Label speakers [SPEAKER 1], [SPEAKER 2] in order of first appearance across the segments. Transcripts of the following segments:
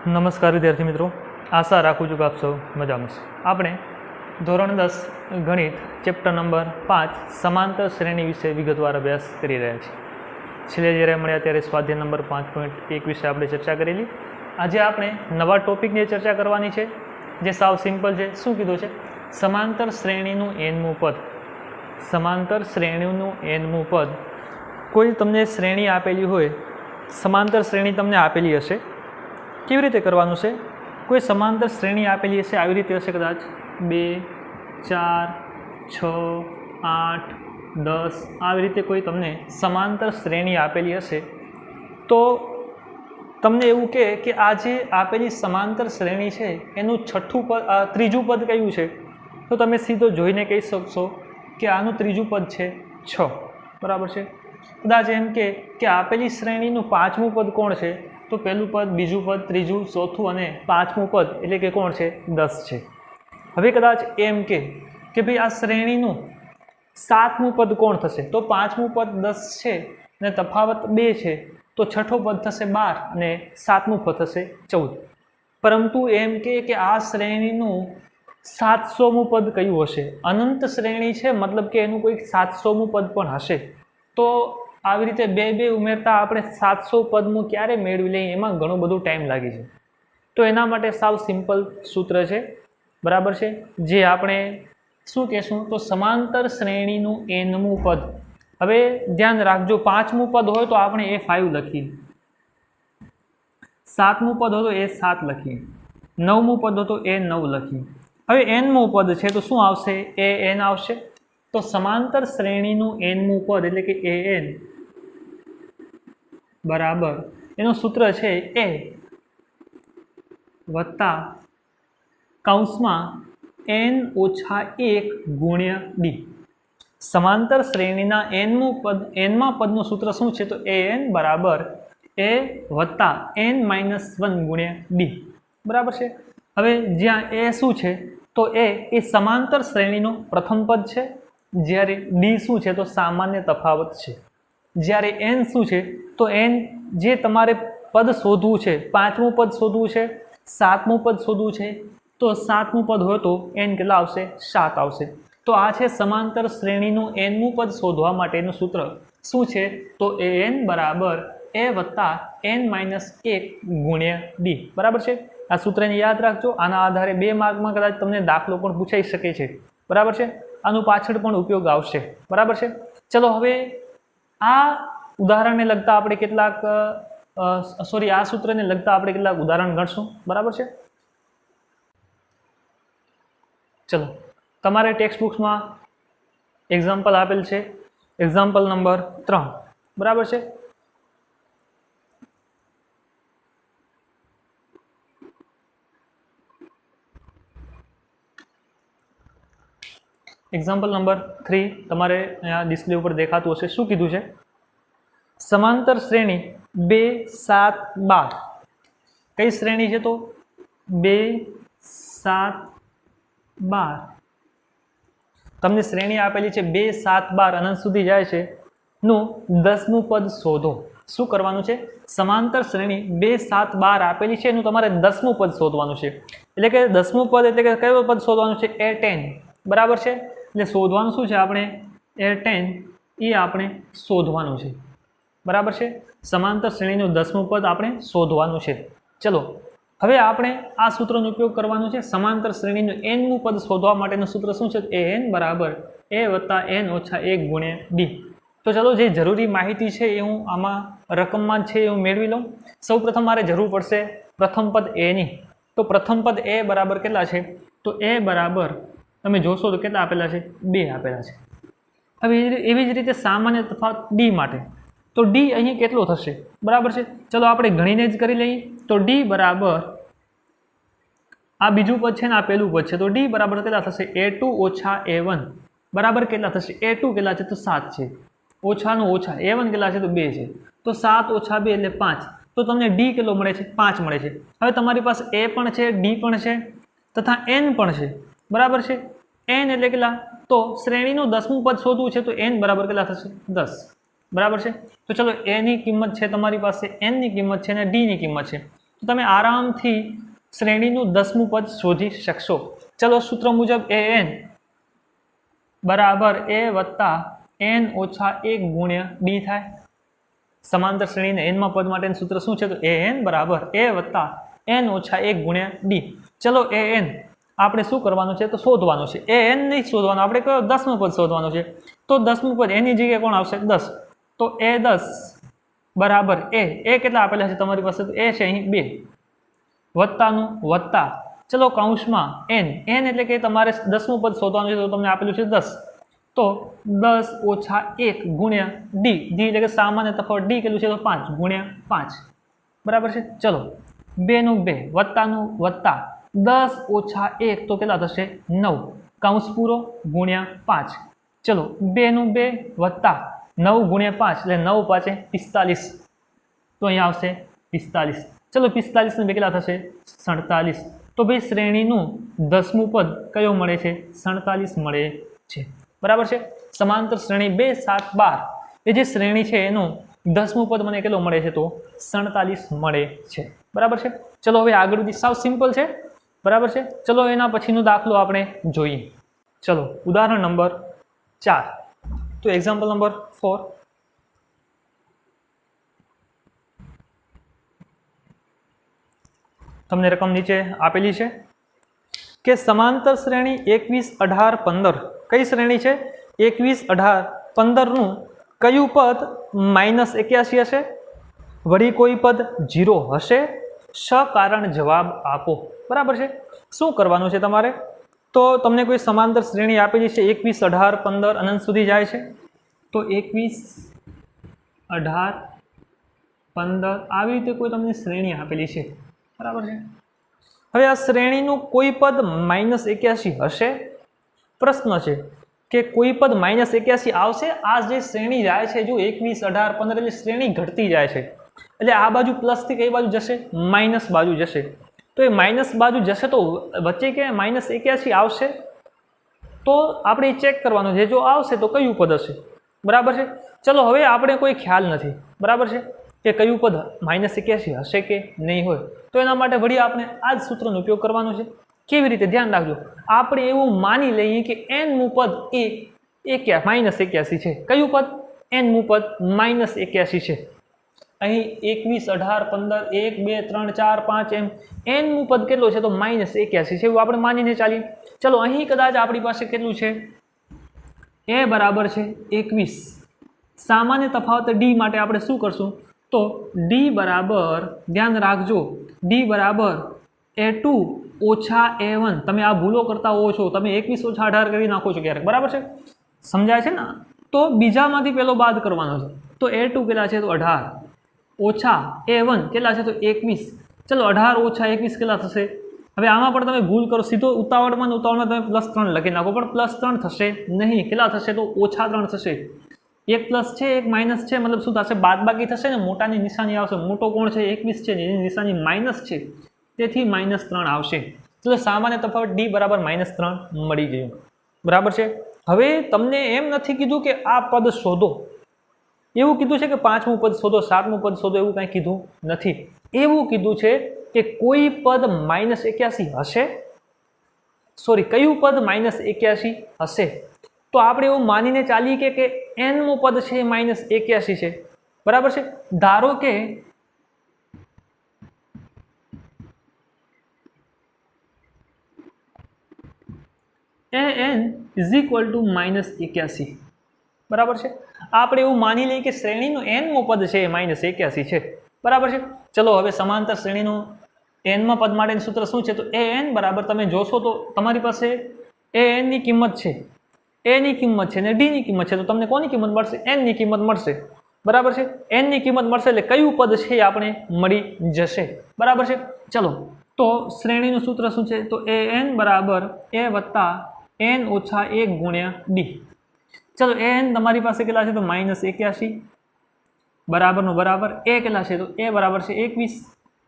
[SPEAKER 1] નમસ્કાર વિદ્યાર્થી મિત્રો, આશા રાખું છું કે આપ સૌ મજામાં છો. આપણે ધોરણ 10 ગણિત ચેપ્ટર નંબર 5 સમાંતર શ્રેણી વિશે વિગતવાર અભ્યાસ કરી રહ્યા છીએ. છેલ્લે જ્યારે મળ્યા ત્યારે સ્વાધ્યાય નંબર 5.1 વિશે આપણે ચર્ચા કરેલી. આજે આપણે નવા ટોપિકની ચર્ચા કરવાની છે, જે સાવ સિમ્પલ છે. શું કીધું છે? સમાંતર શ્રેણીનું એનમું પદ. સમાંતર શ્રેણીનું એનમું પદ. કોઈ તમને શ્રેણી આપેલી હોય, સમાંતર શ્રેણી તમને આપેલી હશે. કેવી રીતે કરવાનું છે? કોઈ સમાંતર શ્રેણી આપેલી હશે, આવી રીતે હશે કદાચ 2, 4, 6, 8, 10, આવી રીતે કોઈ તમને સમાંતર શ્રેણી આપેલી હશે, તો તમને એવું કે આ જે આપેલી સમાંતર શ્રેણી છે એનું ત્રીજું પદ કયું છે, તો તમે સીધો જોઈને કહી શકશો કે આનું ત્રીજું પદ છે 6. બરાબર છે. કદાચ એમ કે આપેલી શ્રેણીનું પાંચમું પદ કોણ છે, તો પહેલું પદ, બીજું પદ, ત્રીજું, ચોથું અને પાંચમું પદ એટલે કે કોણ છે? 10 છે. હવે કદાચ એમ કે ભાઈ આ શ્રેણીનું સાતમું પદ કોણ થશે, તો પાંચમું પદ 10 છે અને તફાવત 2 છે, તો છઠ્ઠો પદ થશે 12 અને સાતમું પદ થશે 14. પરંતુ એમ કે આ શ્રેણીનું 700મું પદ કયું હશે? અનંત શ્રેણી છે, મતલબ કે એનું કોઈક 700મું પદ પણ હશે. તો આવી રીતે બે ઉમેરતા આપણે 700 પદનું ક્યારે મેળવી લઈએ, એમાં ઘણો બધો ટાઈમ લાગી છે. તો એના માટે સાવ સિમ્પલ સૂત્ર છે. બરાબર છે. જે આપણે શું કહેશું, તો સમાંતર શ્રેણીનું એનમું પદ. હવે ધ્યાન રાખજો, પાંચમું પદ હોય તો આપણે એ 5 લખીએ, સાતમું પદ હોય તો એ 7 લખીએ, નવમું પદ હોય તો એ 9 લખીએ. હવે એનમું પદ છે તો શું આવશે? એ એન આવશે. તો સમાંતર શ્રેણીનું એનમું પદ એટલે કે એન બરાબર, એનું સૂત્ર છે એ વત્તા કૌંસમાં n ઓછા 1 ગુણ્યા ડી. સમાંતર શ્રેણીના એનમા પદનું સૂત્ર શું છે? તો an બરાબર એ વત્તા n-1 ગુણ્યા ડી. બરાબર છે. હવે જ્યાં એ શું છે, તો એ સમાંતર શ્રેણીનો પ્રથમ પદ છે, જ્યારે ડી શું છે, તો સામાન્ય તફાવત છે. જ્યારે n શું છે, તો n જે તમારે પદ શોધવું છે, પાંચમું પદ શોધવું છે, સાતમું પદ શોધવું છે, તો સાતમું પદ હોય તો n કેટલા આવશે? 7 આવશે. તો આ છે સમાંતર શ્રેણીનું nમું પદ શોધવા માટેનું સૂત્ર. શું છે? તો an બરાબર એ વત્તા n-1 ગુણ્યા ડી. બરાબર છે. આ સૂત્રને યાદ રાખજો. આના આધારે 2 માર્કમાં કદાચ તમને દાખલો પણ પૂછાઈ શકે છે. બરાબર છે. આનું પાછળ પણ ઉપયોગ આવશે. બરાબર છે. ચલો હવે આ ઉદાહરણને લગતા આપણે આ સૂત્રને લગતા આપણે કેટલાક ઉદાહરણ ગણશું. બરાબર છે. ચલો, તમારે ટેક્સ્ટ બુક્સમાં એક્ઝામ્પલ આપેલ છે, એક્ઝામ્પલ નંબર 3. બરાબર છે. એક્ઝામ્પલ નંબર 3 તમારે અહીંયા ડિસ્પ્લે ઉપર દેખાતું હશે. શું કીધું છે? સમાંતર શ્રેણી 2, 7, 12. કઈ શ્રેણી છે? તો 2, 7, 12. તમને શ્રેણી આપેલી છે 2, 7, 12 અનંત સુધી જાય છે નું 10મું પદ શોધો. શું કરવાનું છે? સમાંતર શ્રેણી 2, 7, 12 આપેલી છે, એનું તમારે 10મું પદ શોધવાનું છે. એટલે કે 10મું પદ એટલે કે કયું પદ શોધવાનું છે? A10. બરાબર છે. એટલે શોધવાનું શું છે? આપણે A10 એ આપણે શોધવાનું છે. બરાબર છે. સમાંતર શ્રેણીનું 10મું પદ આપણે શોધવાનું છે. ચલો, હવે આપણે આ સૂત્રનો ઉપયોગ કરવાનો છે. સમાંતર શ્રેણીનું nમું પદ શોધવા માટેનું સૂત્ર શું છે? an બરાબર એ વત્તા n ઓછા 1 ગુણ્યા ડી. તો ચલો, જે જરૂરી માહિતી છે એ હું આમાં રકમમાં છે એ હું મેળવી લઉં. સૌ પ્રથમ મારે જરૂર પડશે પ્રથમ પદ a ની. તો પ્રથમ પદ a બરાબર કેટલા છે? તો a બરાબર તમે જોશો તો કેટલા આપેલા છે? 2 આપેલા છે. હવે એવી જ રીતે સામાન્ય તફાવત ડી માટે. તો ડી અહીં કેટલો થશે? બરાબર છે. ચલો આપણે ગણીને જ કરી લઈએ. તો ડી બરાબર આ બીજું પદ છે ને આ પહેલું પદ છે, તો ડી બરાબર કેટલા થશે? a2 ઓછા a1 બરાબર કેટલા થશે? a2 કેટલા છે? તો 7 છે. ઓછાનું ઓછા a1 કેટલા છે? તો 2 છે. તો 7 ઓછા 2 એટલે 5. તો તમને ડી કેટલો મળે છે? 5 મળે છે. હવે તમારી પાસે a પણ છે, ડી પણ છે તથા n પણ છે. બરાબર છે. n એટલે કેટલા? તો શ્રેણીનું 10મું પદ શોધવું છે, તો n બરાબર કેટલા થશે? 10. બરાબર છે. તો ચલો, a ની કિંમત છે તમારી પાસે, n ની કિંમત છે અને d ની કિંમત છે. તો તમે આરામથી શ્રેણીનું 10મું પદ શોધી શકશો. ચલો સૂત્ર મુજબ an બરાબર a વત્તા n ઓછા 1 ગુણ્યા d થાય. સમાંતર શ્રેણીને n માં પદ માટેનું સૂત્ર શું છે? તો an બરાબર a વત્તા n ઓછા 1 ગુણ્યા d. ચલો an આપણે શું કરવાનું છે? તો શોધવાનું છે. an નહીં શોધવાનું, આપણે કયો 10મું પદ શોધવાનું છે. તો 10મું પદ એની જગ્યાએ કોણ આવશે? 10. તો a10 બરાબર a કેટલા આપેલા છે તમારી પાસે? તો a છે અહીં 2 વત્તાનું વત્તા, ચલો કૌંસમાં n એટલે કે તમારે 10મું પદ શોધવાનું છે. તો તમને આપેલું છે 10. તો 10 ઓછા 1 ગુણ્યા d એટલે કે સામાન્ય તફાવત d કેટલું છે? તો 5 ગુણ્યા 5 બરાબર છે. ચલો 2 નું 2 વત્તાનું વત્તા 10 ઓછા 1 તો કેટલા થશે? 9 કૌંસ પૂરો ગુણ્યા 5. ચલો 2 નું 2 વત્તા 9 ગુણ્યા 5 એટલે 9 5 45. તો અહીંયા આવશે 45. ચલો 45 ને 2 કેટલા થશે? 47. તો ભાઈ શ્રેણીનું 10મું પદ કયો મળે છે? 47 મળે છે. બરાબર છે. સમાંતર શ્રેણી 2 7 12 એ જે શ્રેણી છે એનું 10મું પદ મને કેટલો મળે છે? તો 47 મળે છે. બરાબર છે. ચલો હવે આગળથી સાવ સિમ્પલ છે. બરાબર છે. ચલો એના પછીનો દાખલો આપણે જોઈએ. ચલો ઉદાહરણ નંબર 4. તો એક્ઝામ્પલ નંબર 4. તમને રકમ નીચે આપેલી છે કે સમાંતર શ્રેણી 21 18 15 કઈ શ્રેણી છે? 21 18 15નું કયું પદ -81 હશે? વળી કોઈ પદ 0 હશે? સકારણ જવાબ આપો. બરાબર છે. શું કરવાનું છે તમારે? તો તમને કોઈ સમાંતર શ્રેણી આપેલી છે 21 18 15 અનંત સુધી જાય છે. તો 21 18 15 આવી રીતે કોઈ તમને શ્રેણી આપેલી છે. બરાબર છે. હવે આ શ્રેણીનું કોઈ પદ -81 હશે? પ્રશ્ન છે કે કોઈ પદ -81 આવશે? આ જે શ્રેણી જાય છે જો 21 18 15 એટલે શ્રેણી ઘટતી જાય છે. એટલે આ બાજુ પ્લસથી કઈ બાજુ જશે? માઇનસ બાજુ જશે. તો એ માઇનસ બાજુ જશે તો વચ્ચે કે -81 આવશે? તો આપણે ચેક કરવાનું છે. જો આવશે તો કયું પદ હશે? બરાબર છે. ચલો હવે આપણે કોઈ ખ્યાલ નથી. બરાબર છે કે કયું પદ -81 હશે કે નહીં હોય. તો એના માટે વળી આપણે આ જ સૂત્રનો ઉપયોગ કરવાનો છે. કેવી રીતે? ધ્યાન રાખજો. આપણે એવું માની લઈએ કે nમું પદ એ -81 છે. કયું પદ? nમું પદ -81 છે. અહીં 21 18 15 1 2 3 4 5 એમ nમું પદ કેટલો છે? તો -81 છે. એવું આપણે માનીને ચાલીએ. ચલો અહીં કદાચ આપણી પાસે કેટલું છે? a બરાબર છે 21. સામાન્ય તફાવત d માટે આપણે શું કરશું? તો d બરાબર, ધ્યાન રાખજો, d બરાબર a2 ઓછા a1. તમે આ ભૂલો કરતા હોવો છો. તમે 21 ઓછા 18 કરી નાખો છો ક્યારેક. બરાબર છે. સમજાય છે ને? તો બીજામાંથી પેલો બાદ કરવાનો છે. તો a2 કેટલા છે? તો 18 ઓછા a1 કેટલા છે? તો 21. ચલો 18 ઓછા 21 કેટલા થશે? હવે આમાં પણ તમે ભૂલ કરો, સીધો ઉતાવળમાં તમે +3 લખી નાખો, પણ +3 થશે નહીં. કેટલા થશે? તો -3 થશે. એક પ્લસ છે એક માઇનસ છે, મતલબ શું થશે? બાદબાકી થશે ને, મોટાની નિશાની આવશે. મોટો કોણ છે? 21 છે, એની નિશાની માઇનસ છે, તેથી -3 આવશે. તો સામાન્ય તફાવત d બરાબર -3 મળી ગયું. બરાબર છે. હવે તમને એમ નથી કીધું કે આ પદ શોધો, એવું કીધું છે કે 5મું પદ શોધો 7મું પદ શોધો, એવું કાંઈ કીધું નથી. એવું કીધું છે કે કોઈ પદ -81 હશે. સોરી, કયું પદ -81 હશે? તો આપણે એવું માનીને ચાલીએ કે nમું પદ છે એ -81 છે. બરાબર છે. ધારો કે an = -81. બરાબર છે. આપણે એવું માની લઈએ કે શ્રેણીનું nમું પદ છે એ -81 છે. બરાબર છે. ચલો હવે સમાંતર શ્રેણીનું nમા પદ માટેનું સૂત્ર શું છે? તો an બરાબર, તમે જોશો તો તમારી પાસે an ની કિંમત છે, a ની કિંમત છે અને d ની કિંમત છે. તો તમને કોની કિંમત મળશે? n ની કિંમત મળશે. બરાબર છે. n ની કિંમત મળશે એટલે કયું પદ છે એ આપણે મળી જશે. બરાબર છે. ચલો તો શ્રેણીનું સૂત્ર શું છે? તો an બરાબર a વત્તા n ઓછા 1 ગુણ્યા d. ચલો an તમારી પાસે કેટલા છે? તો -81 બરાબરનું બરાબર a કેટલા છે? તો a બરાબર છે 21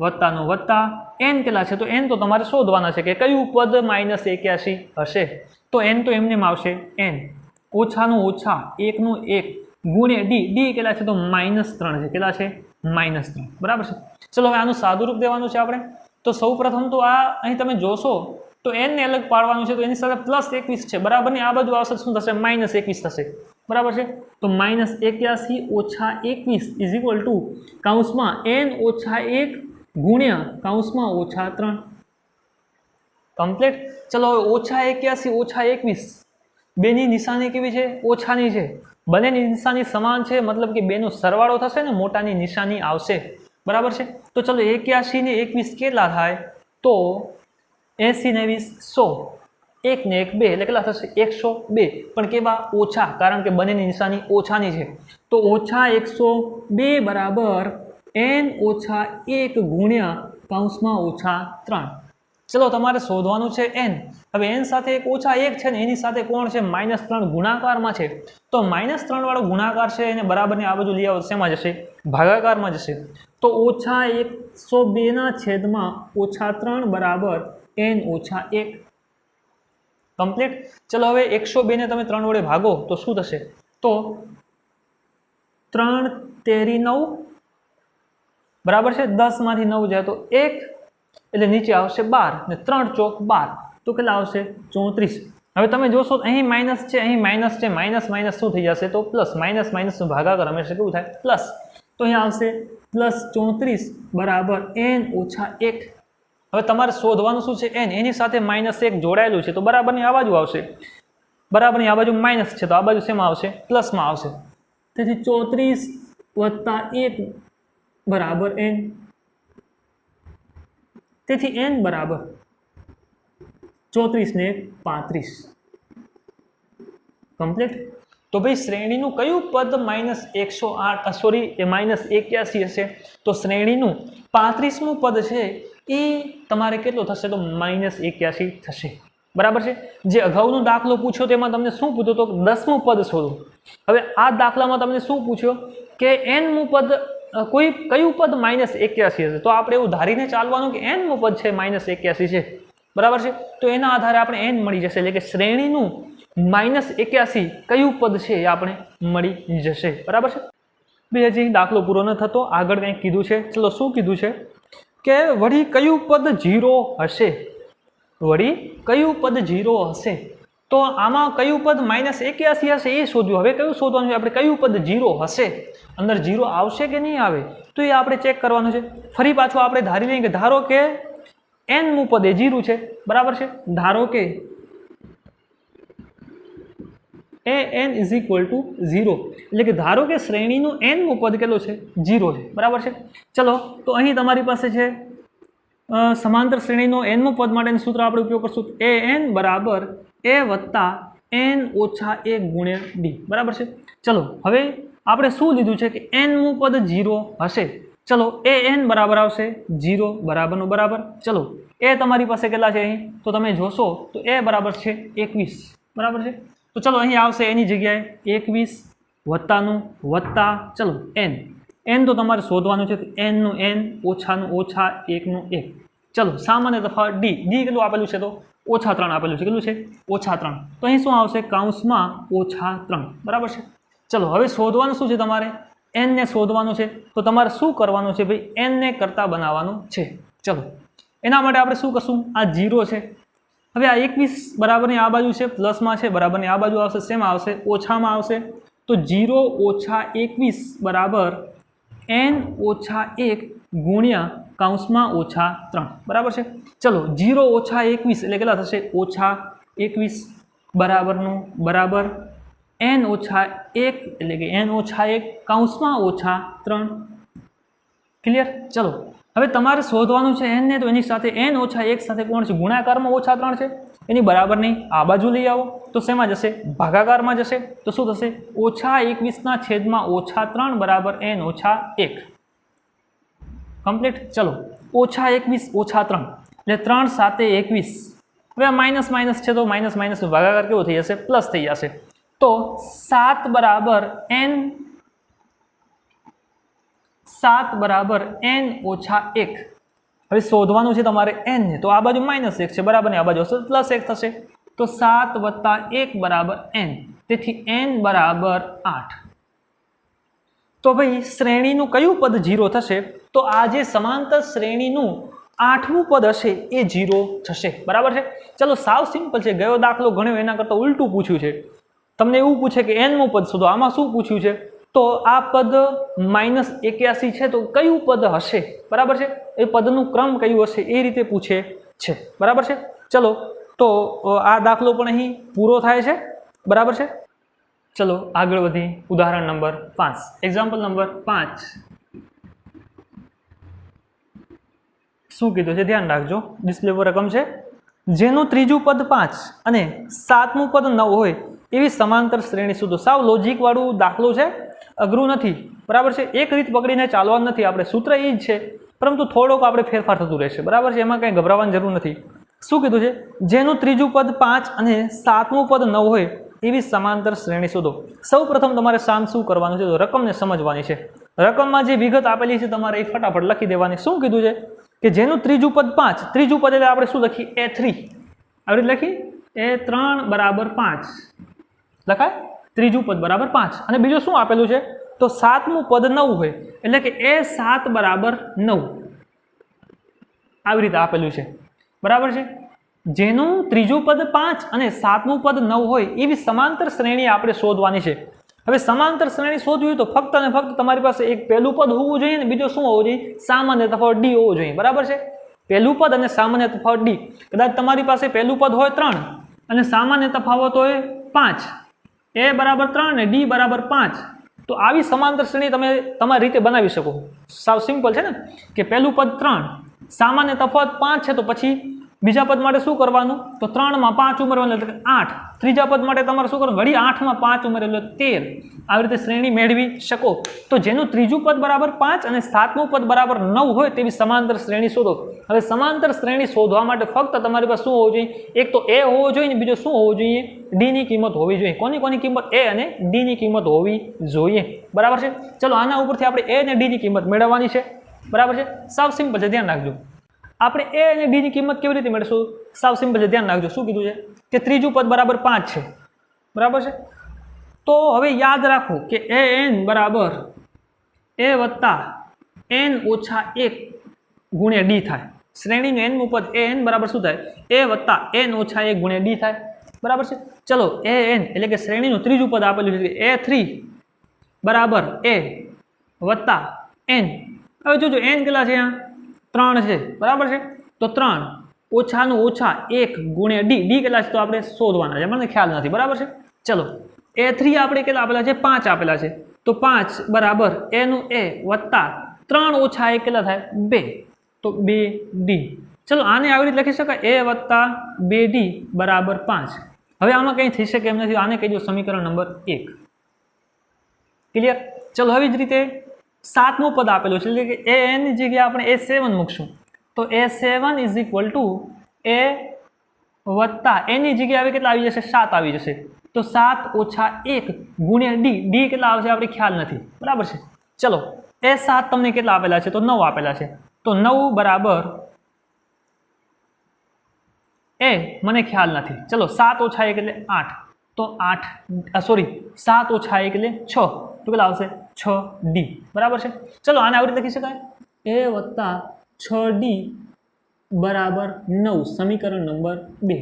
[SPEAKER 1] વત્તાનું વત્તા n કેટલા છે? તો n તો તમારે શોધવાના છે કે કયું પદ -81 હશે. તો n તો એમને આવશે n ઓછાનું ઓછા 1નું 1 ગુણ્યા d. d કેટલા છે? તો -3 છે. કેટલા છે? -3 બરાબર છે। ચલો હવે આનું સાદું રૂપ દેવાનું છે આપણે। તો સૌ પ્રથમ તો આ અહીં તમે જોશો તો n ને અલગ પાડવાનું છે, તો એની સાથે +21 છે બરાબર ને, આ બાજુ આવશે શું થશે -21 થશે બરાબર છે। તો -81 - 21 ઇઝ ઇક્વલ ટુ કૌંસમાં n - 1 ગુણ્યા કૌંસમાં -3 કમ્પ્લીટ। ચલો હવે -81 - 21 બેની નિશાની કેવી છે? ઓછાની છે। બંનેની નિશાની સમાન છે મતલબ કે બેનો સરવાળો થશે ને, મોટાની નિશાની આવશે બરાબર છે। તો ચલો 81 ને 21 કેટલા થાય? તો 80 ને 20 100, 1 ને 1 2 એટલે કેટલા થશે? 102 પણ કેવા? ઓછા, કારણ કે બંનેની નિશાની ઓછાની છે। તો -102 બરાબર n - 1 ગુણ્યા કૌંસમાં -3। ચલો તમારે શોધવાનું છે n। હવે n સાથે એક -1 છે ને એની સાથે કોણ છે? -3 ગુણાકારમાં છે। તો -3 વાળો ગુણાકાર છે એને બરાબરની આ બાજુ લઈ આવો, શેમાં જશે? ભાગાકારમાં જશે। તો -102 ના છેદમાં -3 બરાબર n - 1 કમ્પ્લીટ। ચલો હવે 102 ને તમે 3 વડે ભાગો તો શું થશે? તો 3 તેરી 9 બરાબર છે, 10 માંથી 9 જાય તો 1 એટલે નીચે આવશે 12 ને 3 ચોક 12 તો કેટલા આવશે? 34। હવે તમે જોશો અહીં માઇનસ છે, અહીં માઇનસ છે, માઇનસ માઇનસ શું થઈ જશે? તો પ્લસ। માઇનસ માઇનસ નો ભાગાકાર હંમેશા કેવું થાય? પ્લસ। તો અહીંયા આવશે +34 બરાબર n - 1। હવે તમારે શોધવાનું શું છે? n। એની સાથે -1 જોડાયેલું છે તો બરાબરની આ બાજુ આવશે, બરાબરની આ બાજુ માઇનસ છે તો આ બાજુ શેમાં આવશે? પ્લસમાં આવશે। તેથી 34 + 1 બરાબર n। તેથી n બરાબર 34 ને 35 કમ્પ્લીટ। તો ભાઈ શ્રેણીનું કયું પદ -108 સોરી -81 હશે? તો શ્રેણીનું 35મું પદ છે એ તમારે કેટલો થશે? તો -81 થશે બરાબર છે। જે અગાઉનો દાખલો પૂછ્યો તેમાં તમને શું પૂછ્યો? તો 10મું પદ શોધો। હવે આ દાખલામાં તમને શું પૂછ્યો કે nમું પદ કયું પદ -81 હશે? તો આપણે એવું ધારીને ચાલવાનું કે nમું પદ છે -81 છે બરાબર છે। તો એના આધારે આપણે n મળી જશે, એટલે કે શ્રેણીનું -81 કયું પદ છે એ આપણે મળી જશે બરાબર છે। બે હજી દાખલો પૂરો ન થતો, આગળ કંઈક કીધું છે। ચલો શું કીધું છે કે વળી કયું પદ 0 હશે? વળી કયું પદ 0 હશે? તો આમાં કયું પદ -81 હશે એ શોધ્યું। હવે કયું શોધવાનું છે આપણે? કયું પદ 0 હશે? અંદર 0 આવશે કે નહીં આવે તો એ આપણે ચેક કરવાનું છે। ફરી પાછું આપણે ધારી લઈએ કે ધારો કે nમું પદ એ 0 છે બરાબર છે। ધારો કે an = 0 એટલે કે ધારો કે શ્રેણીનું nમું પદ કેટલું છે? 0 છે બરાબર છે। ચલો તો અહીં તમારી પાસે છે સમાંતર શ્રેણીનો nમું પદ માટેનું સૂત્ર આપણે ઉપયોગ કરશું। an બરાબર a + n - 1 ગુણ્યા d બરાબર છે। ચલો હવે આપણે શું લીધું છે કે nમું પદ 0 હશે। ચલો an બરાબર આવશે 0 બરાબરનું બરાબર। ચલો a તમારી પાસે કેટલા છે અહીં? તો તમે જોશો તો a બરાબર છે 21 બરાબર છે। તો ચલો અહીં આવશે એની જગ્યાએ 21 વત્તાનું વત્તા ચલો n તો તમારે શોધવાનું છે। n નું n, ઓછાનું ઓછા, 1 નું 1। ચલો સામાન્ય તફાવત d કેટલું આપેલું છે? તો -3 આપેલું છે। કેટલું છે? -3। તો અહીં શું આવશે? કૌંસમાં -3 બરાબર છે। ચલો હવે શોધવાનું શું છે તમારે? n ને શોધવાનું છે। તો તમારે શું કરવાનું છે ભાઈ? n ને કરતા બનાવવાનું છે। ચલો એના માટે આપણે શું કરશું? આ 0 છે, હવે આ 21 બરાબરની આ બાજુ છે, પ્લસમાં છે, બરાબરની આ બાજુ આવશે, શેમાં આવશે? ઓછામાં આવશે। તો 0 - 21 બરાબર n - 1 ગુણ્યા કૌંસમાં -3 બરાબર છે। ચલો 0 - 21 એટલે કેટલા થશે? -21 બરાબરનું બરાબર n - 1 એટલે કે n - 1 કૌંસમાં -3 ક્લિયર। ચલો હવે તમારે શોધવાનું છે n ને, તો એની સાથે n - 1 સાથે કોણ છે? ગુણાકારમાં -3 છે, એની બરાબરની આ બાજુ લઈ આવો તો શેમાં જશે? ભાગાકારમાં જશે। તો શું થશે? -21 ના છેદમાં -3 બરાબર n - 1 કમ્પ્લીટ। ચલો -21 -3 એટલે 3 × 7 = 21। હવે માઇનસ માઇનસ છે તો માઇનસ માઇનસ નો ભાગાકાર કેવો થઈ જશે? પ્લસ થઈ જશે। તો 7 બરાબર n - 1। હવે શોધવાનું છે તમારે n ને, તો આ બાજુ -1 છે બરાબર ને આ બાજુ +1 થશે। તો 7 + 1 બરાબર n, તેથી n બરાબર 8। તો ભાઈ શ્રેણીનું કયું પદ 0 થશે? તો આ જે સમાંતર શ્રેણીનું 8મું પદ હશે એ 0 થશે, બરાબર છે. ચલો સાવ સિમ્પલ છે. ગયો દાખલો ગણ્યો એના કરતાં ઉલટું પૂછ્યું છે. તમને એવું પૂછે કે nમું પદ શોધો. આમાં શું પૂછ્યું છે? તો આ પદ -81 છે તો કયું પદ હશે, બરાબર છે? એ પદનું ક્રમ કયું હશે એ રીતે પૂછે છે, બરાબર છે. ચલો તો આ દાખલો પણ અહીં પૂરો થાય છે, બરાબર છે. ચલો આગળ વધી. ઉદાહરણ નંબર 5, એક્ઝામ્પલ નંબર 5. શું કીધું છે ધ્યાન રાખજો. ડિસ્પ્લે પર રકમ છે. જેનું ત્રીજું પદ 5 અને 7મું પદ 9 હોય એવી સમાંતર શ્રેણી શોધો. સાવ લોજિક વાળું દાખલો છે, અઘરું નથી, બરાબર છે. એક રીત પકડીને ચાલવાનું નથી. આપણે સૂત્ર એ જ છે, પરંતુ થોડોક આપણે ફેરફાર થતું રહેશે, બરાબર છે. એમાં કંઈ ગભરાવાની જરૂર નથી. શું કીધું છે? જેનું ત્રીજું પદ 5 અને 7મું પદ 9 હોય એવી સમાંતર શ્રેણી શોધો. સૌ પ્રથમ તમારે શાંત શું કરવાનું છે? તો રકમને સમજવાની છે. રકમમાં જે વિગત આપેલી છે તમારે એ ફટાફટ લખી દેવાની. શું કીધું છે કે જેનું ત્રીજું પદ 5, ત્રીજું પદ એટલે આપણે શું લખીએ? A3. આવી રીતે લખી A3 બરાબર 5 લખાય. ત્રીજું પદ બરાબર 5 અને બીજું શું આપેલું છે? તો 7મું પદ 9 હોય એટલે કે A7 બરાબર 9. આવી રીતે આપેલું છે, બરાબર છે. જેનું ત્રીજું પદ 5 અને 7મું પદ 9 હોય એવી સમાંતર શ્રેણી આપણે શોધવાની છે. હવે સમાંતર શ્રેણી શોધવી હોય તો ફક્ત અને ફક્ત તમારી પાસે એક પહેલું પદ હોવું જોઈએ ને બીજો શું હોવો જોઈએ? સામાન્ય તફાવત d હોવો જોઈએ, બરાબર છે. પહેલું પદ અને સામાન્ય તફાવત d. કદાચ તમારી પાસે પહેલું પદ હોય 3 અને સામાન્ય તફાવત હોય 5, a બરાબર 3 ને d બરાબર 5, તો આવી સમાંતર શ્રેણી તમે તમારી રીતે બનાવી શકો. સાવ સિમ્પલ છે ને કે પહેલું પદ 3, સામાન્ય તફાવત 5 છે તો પછી બીજા પદ માટે શું કરવાનું? તો 3 માં 5 ઉમેરવાનું એટલે 8. ત્રીજા પદ માટે તમારે શું કરવાનું? વળી 8 માં 5 ઉમેરવાનું એટલે 13. આવી રીતે શ્રેણી મેળવી શકો. તો જેનું ત્રીજું પદ બરાબર 5 અને 7મું પદ બરાબર 9 હોય તેવી સમાંતર શ્રેણી શોધો. હવે સમાંતર શ્રેણી શોધવા માટે ફક્ત તમારી પાસે શું હોવું જોઈએ? એક તો a હોવો જોઈએ ને બીજો શું હોવું જોઈએ? d ની કિંમત હોવી જોઈએ. કોની કિંમત? a અને d ની કિંમત હોવી જોઈએ, બરાબર છે. ચલો આના ઉપરથી આપણે a અને d ની કિંમત મેળવવાની છે, બરાબર છે. સાવ સિમ્પલ છે, ધ્યાન રાખજો. આપણે a અને d ની કિંમત કેવી રીતે મેળવશું? સાવ સિમ્પલ છે, ધ્યાન રાખજો. શું કીધું છે કે ત્રીજું પદ બરાબર 5 છે, બરાબર છે. તો હવે યાદ રાખો કે an બરાબર a વત્તા n ઓછા 1 ગુણ્યા d થાય. શ્રેણીનું nમું પદ an બરાબર શું થાય? a વત્તા n ઓછા 1 ગુણ્યા d થાય, બરાબર છે. ચલો an એટલે કે શ્રેણીનું ત્રીજું પદ આપેલું છે a3 બરાબર a વત્તા n. હવે જોજો n કેટલા છે? અહીંયા 3 છે, બરાબર છે. તો 3 ઓછાનું ઓછા 1 ગુણ્યા d. d કેટલા છે તો આપણે શોધવાના છે, મને ખ્યાલ નથી, બરાબર છે. ચલો a3 આપણે કેટલા આપેલા છે? 5 આપેલા છે. તો 5 બરાબર a નું a વત્તા 3 ઓછા 1 કેટલા થાય? 2. તો 2d. ચલો આને આવી રીતે લખી શકાય a વત્તા 2d બરાબર 5. હવે આમાં કંઈ થઈ શકે એમ નથી. આને કહી દો સમીકરણ નંબર 1. ક્લિયર? ચલો હવે જ રીતે 7મું પદ આપેલું છે એટલે કે a n ની જગ્યાએ આપણે a7 મૂકશું. તો a7 is equal to a વત્તા n ની જગ્યાએ હવે કેટલા આવી જશે? 7 આવી જશે. તો 7 ઓછા 1 ગુણ્યા d. d કેટલા આવશે આપણે ખ્યાલ નથી, બરાબર છે. ચલો a7 તમને કેટલા આપેલા છે? તો 9 આપેલા છે. તો 9 બરાબર a મને ખ્યાલ નથી. ચલો 7 ઓછા 1 એટલે 8. તો 8 સોરી 7 ઓછા 1 એટલે 6. તો કેટલા આવશે? 6d, બરાબર છે. ચલો આને આવી રીતે લખી શકાય a વત્તા 6d બરાબર 9. સમીકરણ નંબર 2.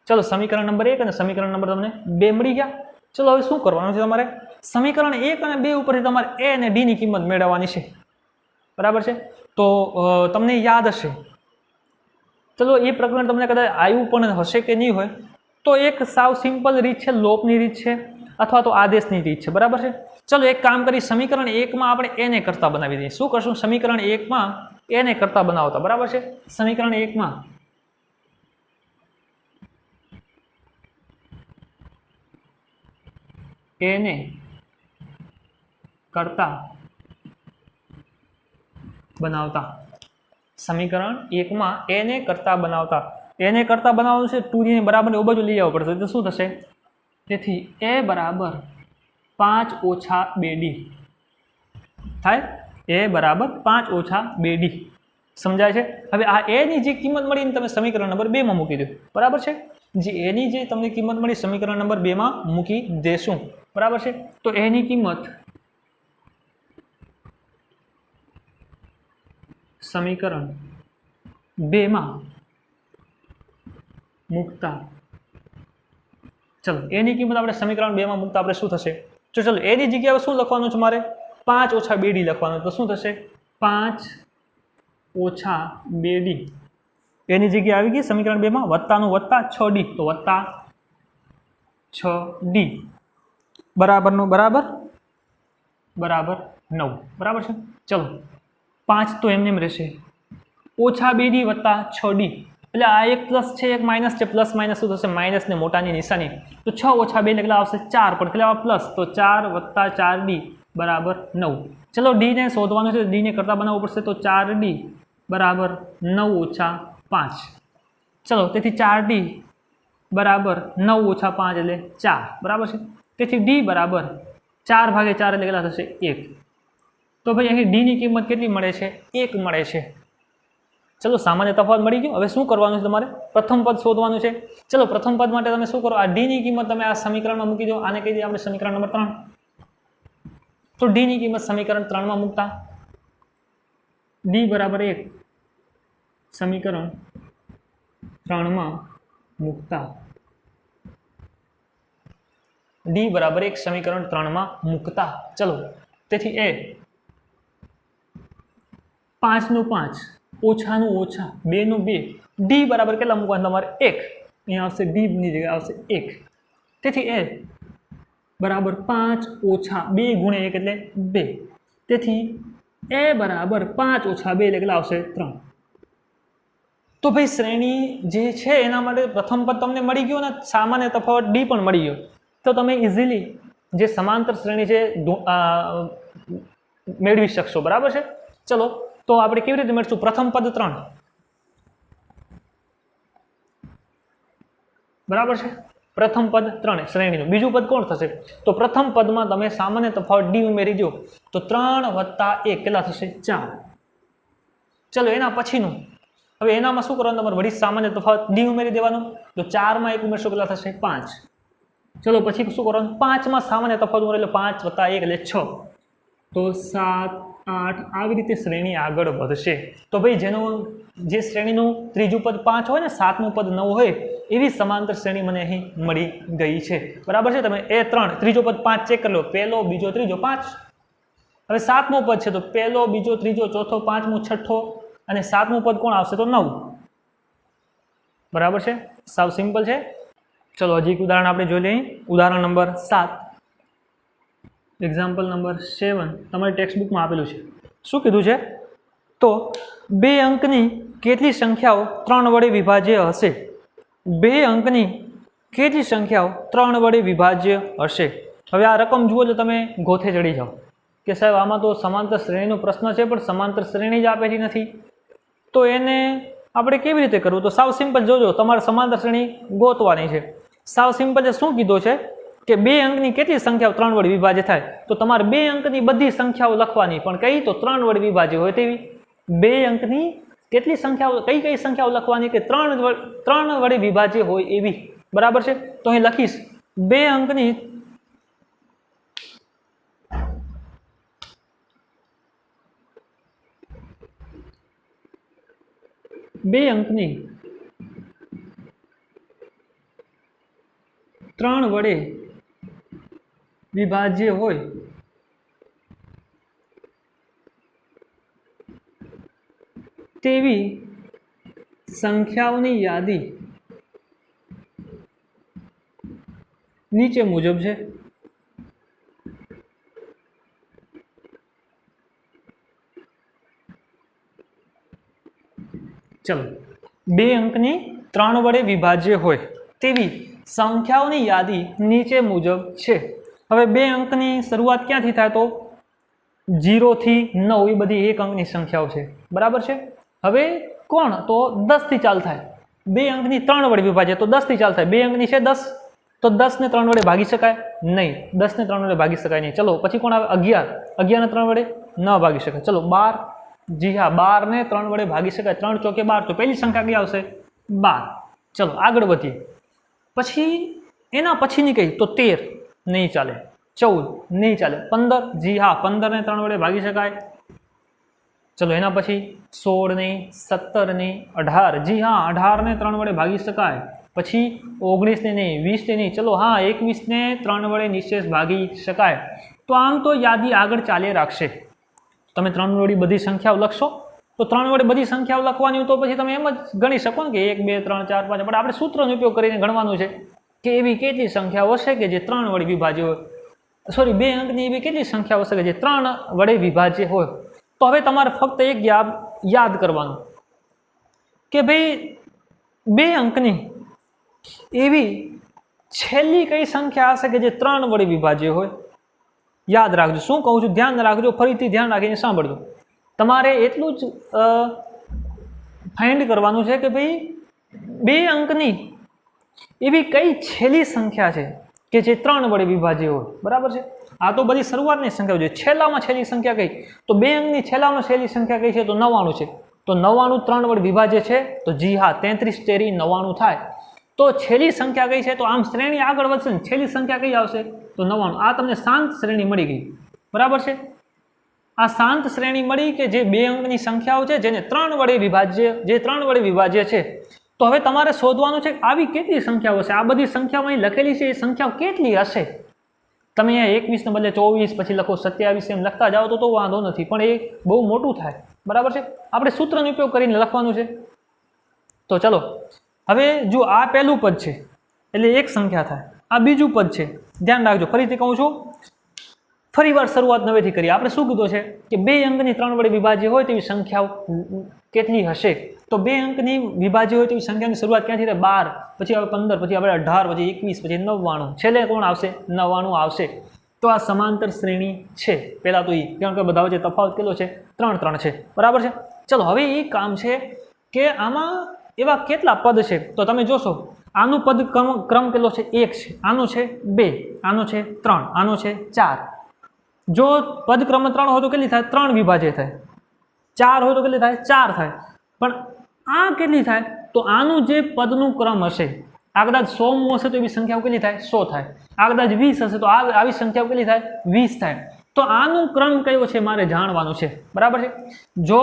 [SPEAKER 1] ચલો સમીકરણ નંબર 1 અને સમીકરણ નંબર તમને 2 મળી ગયા. ચલો હવે શું કરવાનું છે તમારે? સમીકરણ 1 અને 2 ઉપરથી તમારે a અને d ની કિંમત મેળવવાની છે, બરાબર છે. તો તમને યાદ હશે, ચલો એ પ્રકરણ તમને કદાચ આવ્યું પણ હશે કે નહીં હોય, તો એક સાવ સિમ્પલ રીત છે, લોપની રીત છે અથવા તો આદેશની રીત છે, બરાબર છે. ચલો એક કામ કરી, સમીકરણ 1 માં આપણે a ને કરતા બનાવી દઈએ. શું કરશું? સમીકરણ 1 માં a ને કરતા બનાવતા, બરાબર છે. સમીકરણ 1 માં a ને કરતા બનાવતા. સમીકરણ 1 માં a ને કરતા બનાવતા. a ને કરતા બનાવવાનું છે 2d ને બરાબર એ બાજુ લઈ આવવું પડશે. તો શું થશે? તેથી a બરાબર 5 ઓછા 2d થાય. a બરાબર 5 ઓછા 2d. સમજાય છે? હવે આ a ની જે કિંમત મળીને તમે સમીકરણ નંબર 2 માં મૂકી દો, બરાબર છે. જે a ની જે તમને કિંમત મળી સમીકરણ નંબર 2 માં મૂકી દેશું, બરાબર છે. તો a ની કિંમત સમીકરણ 2 માં મૂકતા, ચલો એની કિંમત આપણે સમીકરણ 2 માં મૂકતા આપણે શું થશે? તો ચલો એની જગ્યાએ શું લખવાનું છે મારે? 5 ઓછા 2d લખવાનું. તો શું થશે? 5 ઓછા 2d એની જગ્યાએ આવી ગઈ સમીકરણ 2 માં, વત્તાનું વત્તા 6d, તો વત્તા 6d બરાબરનું બરાબર બરાબર 9. બરાબર છે. ચલો 5 તો એમને એમ રહેશે, ઓછા 2d વત્તા 6d, એટલે આ એક પ્લસ છે એક માઇનસ છે, પ્લસ માઇનસ શું થશે? માઇનસ ને મોટાની નિશાની, તો 6 ઓછા 2 કેટલા આવશે? 4, પણ કેટલા પ્લસ, તો 4 વત્તા 4d બરાબર 9. ચલો ડી ને શોધવાનું છે, ડી ને કરતા બનાવવું પડશે, તો 4d બરાબર 9 ઓછા 5. ચલો તેથી 4d બરાબર 9 ઓછા 5 એટલે 4. બરાબર છે. તેથી ડી બરાબર 4 ભાગે 4 એટલે કેટલા થશે? 1. તો ભાઈ અહીં ડી ની કિંમત કેટલી મળે છે? 1 મળે છે. ચલો સામાન્ય તફાવત મળી ગયો. હવે શું કરવાનું છે? તમારે પ્રથમ પદ શોધવાનું છે. ચલો પ્રથમ પદ માટે તમે શું કરો? આ ડી ની કિંમત તમે આ સમીકરણમાં મૂકી દો. આને કહી દઈએ આપણે સમીકરણ નંબર 3. તો ડી ની કિંમત સમીકરણ 3 માં મૂકતા ડી બરાબર 1 સમીકરણ 3 માં મૂકતા ડી બરાબર 1 સમીકરણ 3 માં મૂકતા, ચલો તેથી એ 5 નું 5 ઓછાનું ઓછા 2 નું 2, ડી બરાબર કેટલા મૂકવાનું તમારે? 1. અહીંયા આવશે ડી ની જગ્યાએ આવશે 1. તેથી એ બરાબર 5 ઓછા 2 ગુણ્યા 1 એટલે 2. તેથી એ બરાબર 5 ઓછા 2 એટલે કેટલા આવશે? 3. તો ભાઈ શ્રેણી જે છે એના માટે પ્રથમ પદ તમને મળી ગયો ને, સામાન્ય તફાવત ડી પણ મળી ગયો, તો તમે ઇઝીલી જે સમાંતર શ્રેણી છે મેળવી શકશો. બરાબર છે. ચલો તો આપણે કેવી રીતે મેળવીશું? પ્રથમ પદ 3 બરાબર છે. પ્રથમ પદ 3 શ્રેણીનું. બીજું પદ કોણ થશે? તો પ્રથમ પદમાં તમે સામાન્ય તફાવત ડી ઉમેરી દો તો 3 વત્તા 1 કેટલા થશે? 4. ચલો એના પછીનું, હવે એનામાં શું કરવાનું? તમારે વળી સામાન્ય તફાવત ડી ઉમેરી દેવાનું, તો 4 માં 1 ઉમેરશો કેટલા થશે? 5. ચલો પછી શું કરવાનું? 5 માં સામાન્ય તફાવત ઉમેરો એટલે 5 વત્તા 1 એટલે 6, તો 7 8 આવી રીતે શ્રેણી આગળ વધશે. તો ભાઈ જેનું જે શ્રેણીનું ત્રીજું પદ 5 હોય ને, સાતમું પદ 9 હોય, એવી સમાંતર શ્રેણી મને અહીં મળી ગઈ છે. બરાબર છે. તમે એ 3 ત્રીજો પદ 5 ચેક કરી લો, પહેલો બીજો ત્રીજો 5. હવે સાતમું પદ છે તો પહેલો બીજો ત્રીજો ચોથો પાંચમું છઠ્ઠો અને સાતમું પદ કોણ આવશે? તો 9. બરાબર છે. સાવ સિમ્પલ છે. ચલો હજી એક ઉદાહરણ આપણે જોઈ લઈએ. ઉદાહરણ નંબર 7, એક્ઝામ્પલ નંબર 7 તમારી ટેક્સ્ટ બુકમાં આપેલું છે. શું કીધું છે? તો 2 અંકની કેટલી સંખ્યાઓ 3 વડે વિભાજ્ય હશે? 2 અંકની કેટલી સંખ્યાઓ 3 વડે વિભાજ્ય હશે? હવે આ રકમ જુઓ તો તમે ગોથે ચડી જાઓ કે સાહેબ આમાં તો સમાંતર શ્રેણીનો પ્રશ્ન છે, પણ સમાંતર શ્રેણી જ આપેલી નથી, તો એને આપણે કેવી રીતે કરવું? તો સાવ સિમ્પલ જોજો, તમારે સમાંતર શ્રેણી ગોતવાની છે. સાવ સિમ્પલ છે. શું કીધું છે કે 2 અંકની કેટલી સંખ્યાઓ 3 વડે વિભાજ્ય થાય? તો તમારે 2 અંકની બધી સંખ્યાઓ લખવાની, પણ કઈ? તો 3 વડે વિભાજ્ય હોય તેવી. 2 અંકની કેટલી સંખ્યાઓ, કઈ સંખ્યાઓ લખવાની? કે 3 વડે વિભાજ્ય હોય એવી. બરાબર છે. તો અહીં લખીશ 2 અંકની 3 વડે વિભાજ્ય હોય તેવી સંખ્યાઓની યાદી નીચે મુજબ છે. ચલો 2 અંકની 3 વડે વિભાજ્ય હોય તેવી સંખ્યાઓની યાદી નીચે મુજબ છે. હવે 2 અંકની શરૂઆત ક્યાંથી થાય? તો 0 થી 9 એ બધી 1 અંકની સંખ્યાઓ છે. બરાબર છે. હવે કોણ? તો 10 થી ચાલુ થાય. 2 અંકની 3 વડે વિભાજ્ય તો 10 થી ચાલુ થાય. 2 અંકની છે 10, તો 10 ને 3 વડે ભાગી શકાય નહીં. 10 ને 3 વડે ભાગી શકાય નહીં. ચલો પછી કોણ આવે? 11. 11 ને 3 વડે ન ભાગી શકાય. ચલો 12. જી હા, 12 ને 3 વડે ભાગી શકાય. 3 ચોકે 12, તો પહેલી સંખ્યા કઈ આવશે? 12. ચલો આગળ વધીએ. પછી એના પછીની કઈ? તો 13 નહીં ચાલે, 14 નહીં ચાલે, 15. જી હા, 15 ને 3 વડે ભાગી શકાય. चलो एना पछी 16 ने 17 ने 18, जी हाँ 18 ने 3 वडे भागी शकाय। पछी 19 ने नहीं, 20 ने नहीं, चलो हाँ 21 ने 3 वडे निशेष भागी शकाय। तो आम तो यादी आगळ चाले राखशे। तमे 3 वडी बधी संख्याओ लखशो तो 3 वडे बधी संख्याओ लखवानी, तो पछी तमे एम ज गणी शको के 1 2 3 4 5, पण आपणे सूत्रनो उपयोग करीने गणवानुं छे के एवी केटली संख्याओ हशे के जे 3 वडे विभाज्य होय, सॉरी 2 अंकनी एवी केटली संख्याओ हशे के जे 3 वडे विभाज्य होय। तो हवे तमारे फक्त एक याद करवानुं के भाई 2 अंकनी एवी छेल्ली कई संख्या हशे के जे 3 वडे विभाज्य होय। याद राखजो, शुं कहूं छुं ध्यान राखजो, फरीथी ध्यान राखीने सांभळजो। तमारे एटलुं ज फाइंड करवानुं छे के भाई 2 अंकनी एवी कई छेल्ली संख्या छे के जे 3 वडे विभाज्य होय। बराबर छे। आ तो बधी शरूआतनी संख्याओ छे। छेल्लामां छेल्ली संख्या कई? तो 2 अंकनी छेल्लामां छेल्ली संख्या कई छे? तो 99 छे। तो 99 3 वडे विभाज्य छे? तो जी हाँ 33 तेरी 99 थाय। तो छेल्ली संख्या कई छे? तो आम श्रेणी आगळ वधशे ने छेल्ली संख्या कई आवशे? तो 99। आ तमने शांत श्रेणी मळी गई। बराबर छे। आ शांत श्रेणी मळी के जे 2 अंकनी संख्याओ छे जेने 3 वडे विभाज्य छे। तो हवे तमारे शोधवानुं छे आवी केटली संख्याओ हशे। आ बधी संख्याओ અહીં લખેલી છે એ સંખ્યાઓ કેટલી હશે? તમે અહીંયા 21 ને બદલે 24 પછી લખો 27 એમ લખતા જાઓ તો વાંધો નથી, પણ એ બહુ મોટું થાય। બરાબર છે। આપણે સૂત્રનો ઉપયોગ કરીને લખવાનું છે। તો ચલો હવે જો આ પહેલું પદ છે એટલે એક સંખ્યા થાય, આ બીજું પદ છે, ધ્યાન રાખજો। ફરીથી કહું છું, ફરીવાર શરૂઆત નવેથી કરીએ। આપણે શું કીધું છે કે 2 અંકની 3 વડે વિભાજ્ય હોય તેવી સંખ્યાઓ કેટલી હશે? તો 2 અંકની વિભાજ્ય હોય તેવી સંખ્યાની શરૂઆત ક્યાંથી થાય? 12, પછી આવે 15, પછી આવે 18, પછી 21, પછી 99, છેલ્લે કોણ આવશે? 99 આવશે। તો આ સમાંતર શ્રેણી છે પહેલા તો એ, કારણ કે બધા વચ્ચે તફાવત કેટલો છે? 3 3 છે। બરાબર છે। ચલો હવે એ કામ છે કે આમાં એવા કેટલા પદ છે? તો તમે જોશો આનું પદ ક્રમ કેટલો છે? 1 છે, આનું છે 2, આનું છે 3, આનું છે 4। જો પદક્રમ 3 હોય તો કેટલી થાય? 3 વિભાજ્ય થાય। 4 હોય તો કેટલી થાય? 4 થાય। પણ આ કેટલી થાય? તો આનું જે પદનું ક્રમ હશે, આ કદાચ 100 હશે તો એવી સંખ્યાઓ કેટલી થાય? 100 થાય। આ કદાચ 20 હશે તો આવી સંખ્યાઓ કેટલી થાય? 20 થાય। તો આનું ક્રમ કયો છે મારે જાણવાનું છે। બરાબર છે। જો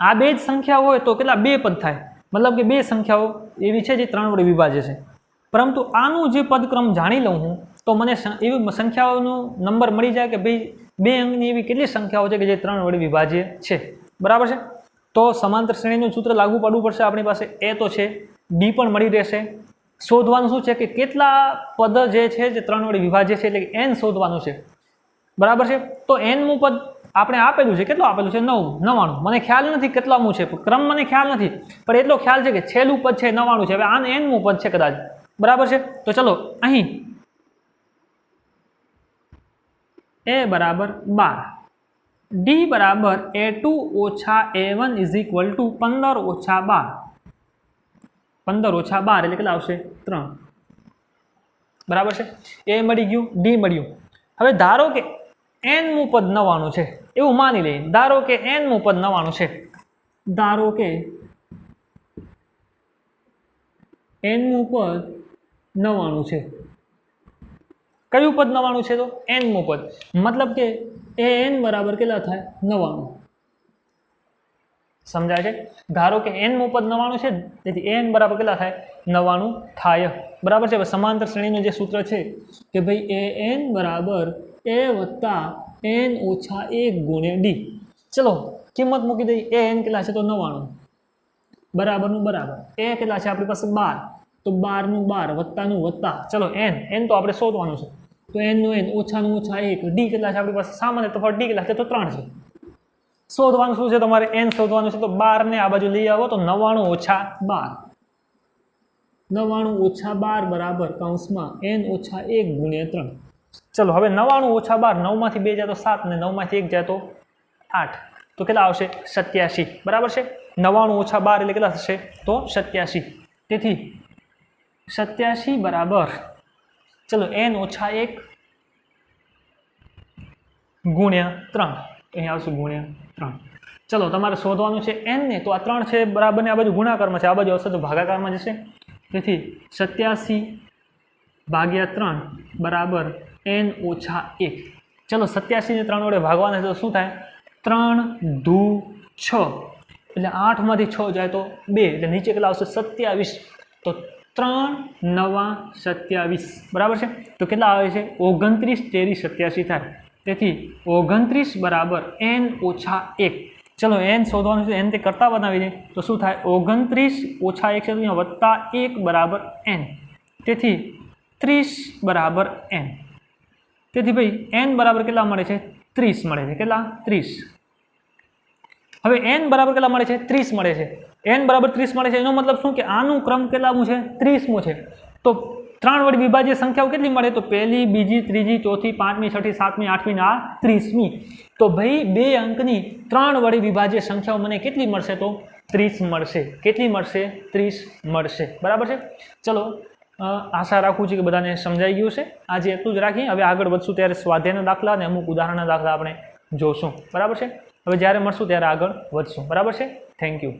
[SPEAKER 1] આ બે જ સંખ્યા હોય તો કેટલા? 2 પદ થાય, મતલબ કે 2 સંખ્યાઓ એવી છે જે 3 વડે વિભાજ્ય છે। પરંતુ આનું જે પદક્રમ જાણી લઉં હું તો મને એવી સંખ્યાઓનો નંબર મળી જાય કે ભાઈ 2 અંકની એવી કેટલી સંખ્યાઓ છે કે જે 3 વડે વિભાજ્ય છે। બરાબર છે। તો સમાંતર શ્રેણીનું સૂત્ર લાગુ પાડવું પડશે આપણી પાસે। એ તો છે, ડી પણ મળી રહેશે। શોધવાનું શું છે કે કેટલા પદ જે છે જે 3 વડે વિભાજ્ય છે, એટલે કે n શોધવાનું છે। બરાબર છે। તો nમું પદ આપણે આપેલું છે, કેટલું આપેલું છે? 99। મને ખ્યાલ નથી કેટલામું છે, ક્રમ મને ખ્યાલ નથી, પણ એટલો ખ્યાલ છે કે છેલ્લું પદ છે 99 છે। હવે આ nમું પદ છે કદાચ। બરાબર છે। તો ચલો અહીં a બરાબર 12, d બરાબર a2 ઓછા a1 ઇઝ ઇક્વલ ટુ 15 ઓછા 12। 15 ઓછા 12 એટલે કેટલા આવશે? 3। બરાબર છે। એ મળી ગયું, ડી મળ્યું। હવે ધારો કે nમું પદ 99 છે એવું માની લઈએ। ધારો કે nમું પદ 99 છે, ધારો કે nમું પદ 99 છે। કયું પદ 99 છે? તો nમું પદ, મતલબ કે n બરાબર કેટલા થાય? 99। સમજાય છે? ધારો કે nમું પદ 99 છે, તેથી n બરાબર કેટલા થાય? 99 થાય। બરાબર છે। હવે સમાંતર શ્રેણીનું જે સૂત્ર છે કે ભાઈ an બરાબર a વત્તા n ઓછા 1 ગુણ્યા d। ચલો કિંમત મૂકી દઈએ। an કેટલા છે? તો 99 બરાબરનું બરાબર, a કેટલા છે આપણી પાસે? 12, તો 12 નું 12 વત્તાનું વત્તા, ચલો n તો આપણે શોધવાનું છે। તો n નું n ઓછાનું ઓછા 1, d કેટલા છે આપણી પાસે? સામાન્ય તફાવત d કેટલા છે? તો 3 છે। શોધવાનું શું છે તમારે? n શોધવાનું છે। તો 12 ને આ બાજુ લઈ આવો તો 99 ઓછા 12, 99 ઓછા 12 બરાબર કૌંસમાં n ઓછા 1 ગુણ્યા 3। ચલો હવે 99 ઓછા 12, 9 માંથી 2 જાય તો 7 ને 9 માંથી 1 જાય તો 8, તો કેટલા આવશે? 87। બરાબર છે। 99 ઓછા 12 એટલે કેટલા થશે? તો 87। તેથી 87 બરાબર, ચલો n ઓછા 1 ગુણ્યા 3, અહીં આવશે ગુણ્યા 3। ચલો તમારે શોધવાનું છે n ને, તો આ 3 છે બરાબર ને આ બાજુ ગુણાકારમાં છે, આ બાજુ આવશે તો ભાગાકારમાં જશે। તેથી 87 ભાગ્યા 3 બરાબર n ઓછા 1। ચલો 87 ને 3 વડે ભાગવાના છે તો શું થાય? 3 દુ 6 એટલે 8માંથી 6 જાય તો 2 એટલે નીચે કેટલા આવશે 27 તો 3 નવા 27 બરાબર છે તો કેટલા આવે છે 29 13 87 થાય તેથી 29 બરાબર n ઓછા 1 ચલો n શોધવાનું છે n તે કરતા બનાવી દે તો શું થાય 29 ઓછા 1 છે તો અહીંયા વત્તા 1 બરાબર n તેથી 30 બરાબર n તેથી ભાઈ n બરાબર કેટલા મળે છે 30 મળે છે કેટલા 30 હવે n બરાબર કેટલા મળે છે 30 મળે છે n બરાબર 30 મળે છે એનો મતલબ શું કે આનું ક્રમ કેટલામું છે 30મું છે તો 3 વડે વિભાજ્ય સંખ્યાઓ કેટલી મળે તો પહેલી બીજી ત્રીજી ચોથી પાંચમી છઠ્ઠી સાતમી આઠમી આ 30મી તો ભાઈ 2 અંકની 3 વડે વિભાજ્ય સંખ્યાઓ મને કેટલી મળશે તો 30 મળશે કેટલી મળશે 30 મળશે બરાબર છે ચલો આશા રાખું છું કે બધાને સમજાઈ ગયું છે આજે એટલું જ રાખીએ હવે આગળ વધશું ત્યારે સ્વાધ્યાયના દાખલા અને અમુક ઉદાહરણના દાખલા આપણે જોશું બરાબર છે હવે જ્યારે મળશું ત્યારે આગળ વધશું બરાબર છે થેન્ક યુ